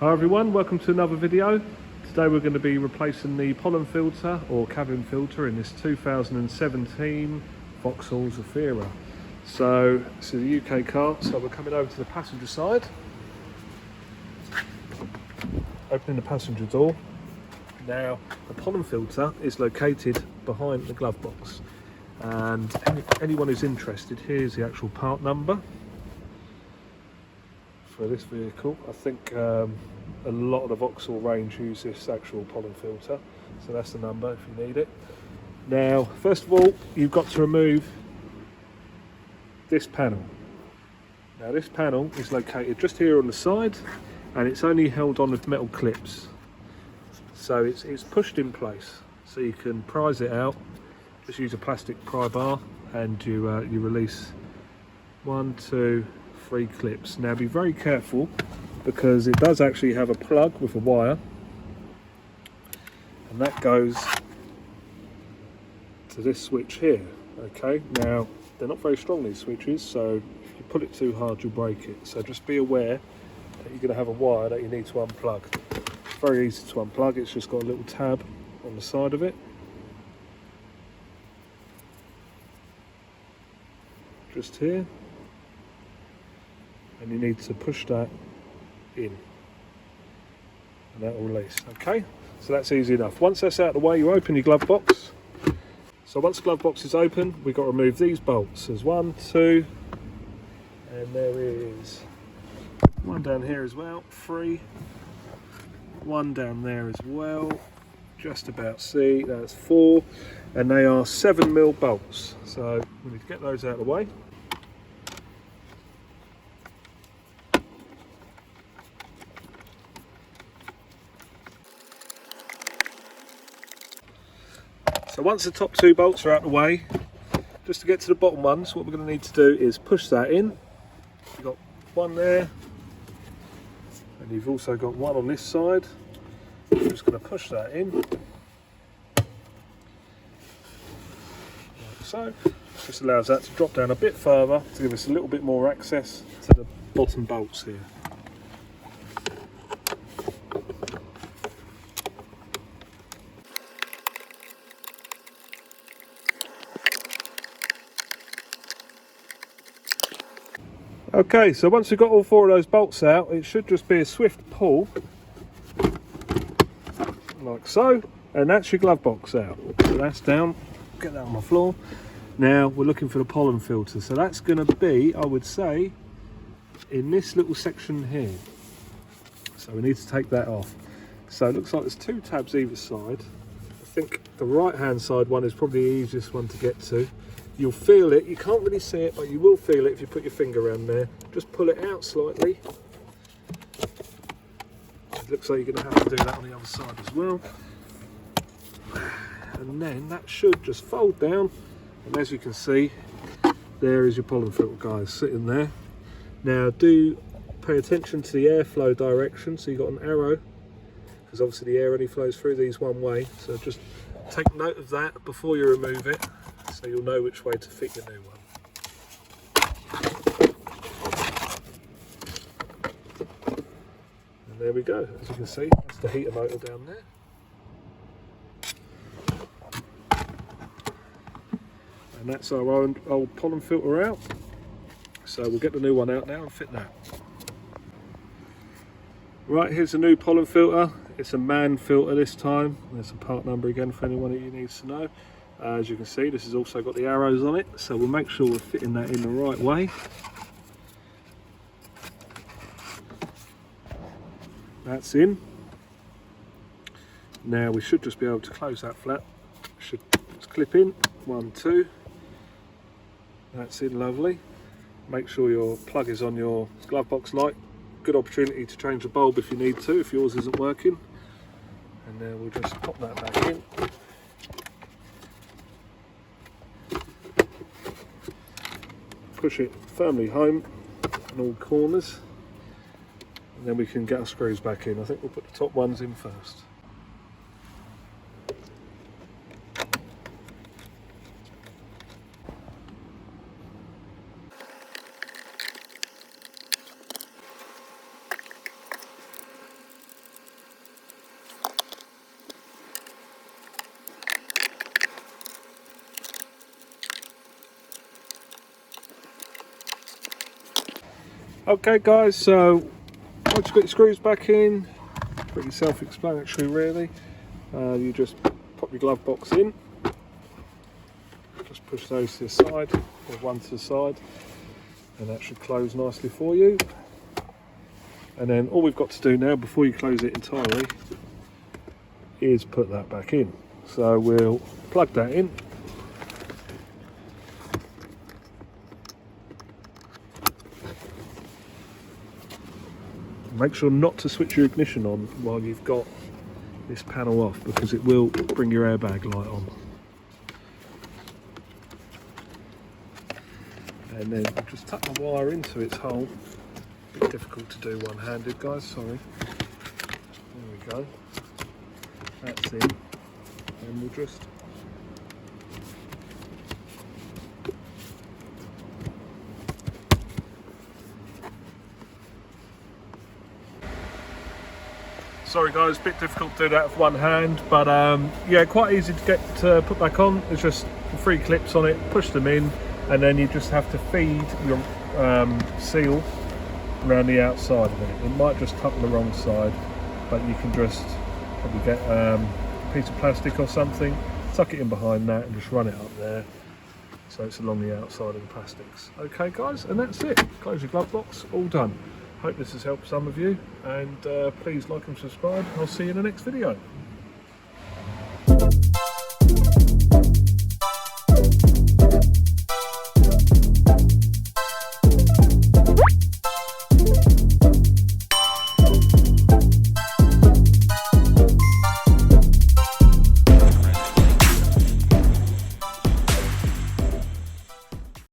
Hi everyone, welcome to another video. Today we're going to be replacing the pollen filter or cabin filter in this 2017 Vauxhall Zafira. So this is a UK car, so we're coming over to the passenger side, opening the passenger door. Now the pollen filter is located behind the glove box, and anyone who's interested, here's the actual part number for this vehicle. I think a lot of the Vauxhall range use this actual pollen filter, so that's the number if you need it. Now first of all, you've got to remove this panel. Now this panel is located just here on the side, and it's only held on with metal clips, so it's pushed in place, so you can prise it out. Just use a plastic pry bar and you release 1, 2, 3 clips. Now be very careful, because it does actually have a plug with a wire, and that goes to this switch here. Okay, now they're not very strong, these switches, so if you pull it too hard you'll break it, so just be aware that you're going to have a wire that you need to unplug. It's very easy to unplug, it's just got a little tab on the side of it. Just here, and you need to push that in, and that will release. Okay, so that's easy enough. Once that's out of the way, you open your glove box. So once the glove box is open, we've got to remove these bolts. There's 1, 2, and there is one down here as well, 3, one down there as well, just about see, that's 4, and they are 7mm bolts, so we need to get those out of the way. So once the top 2 bolts are out of the way, just to get to the bottom ones, what we're going to need to do is push that in. You've got one there, and you've also got one on this side. I'm just going to push that in, like so. This allows that to drop down a bit further to give us a little bit more access to the bottom bolts here. Okay, so once we've got all 4 of those bolts out, it should just be a swift pull, like so, and that's your glove box out. So that's down, get that on the floor. Now we're looking for the pollen filter, so that's going to be, I would say, in this little section here. So we need to take that off. So it looks like there's 2 tabs either side. I think the right hand side one is probably the easiest one to get to. You'll feel it, you can't really see it, but you will feel it if you put your finger around there. Just pull it out slightly. It looks like you're going to have to do that on the other side as well. And then that should just fold down, and as you can see, there is your pollen filter, guys, sitting there. Now do pay attention to the airflow direction, so you've got an arrow, because obviously the air only flows through these one way, so just take note of that before you remove it, so you'll know which way to fit your new one. And there we go, as you can see, that's the heater motor down there. And that's our old pollen filter out. So we'll get the new one out now and fit that. Right, here's the new pollen filter. It's a man filter this time. There's a part number again for anyone that you needs to know. As you can see, this has also got the arrows on it, so we'll make sure we're fitting that in the right way. That's in. Now we should just be able to close that flap. Should just clip in, 1, 2. That's in, lovely. Make sure your plug is on your glove box light. Good opportunity to change the bulb if you need to, if yours isn't working. And then we'll just pop that back in. Push it firmly home in all corners, and then we can get our screws back in. I think we'll put the top ones in first. Okay guys, so once you've got your screws back in, pretty self-explanatory really. You just pop your glove box in, just push those to the side, or one to the side, and that should close nicely for you. And then all we've got to do now, before you close it entirely, is put that back in. So we'll plug that in. Make sure not to switch your ignition on while you've got this panel off, because it will bring your airbag light on. And then just tuck the wire into its hole. A bit difficult to do one-handed, guys, sorry. There we go. That's in. And we'll just sorry guys, a bit difficult to do that with one hand, but yeah, quite easy to get put back on. There's just 3 clips on it, push them in, and then you just have to feed your seal around the outside of it. It might just tuck on the wrong side, but you can just probably get a piece of plastic or something, tuck it in behind that and just run it up there so it's along the outside of the plastics. Okay guys, and that's it. Close your glove box, all done. Hope this has helped some of you, and please like and subscribe. I'll see you in the next video.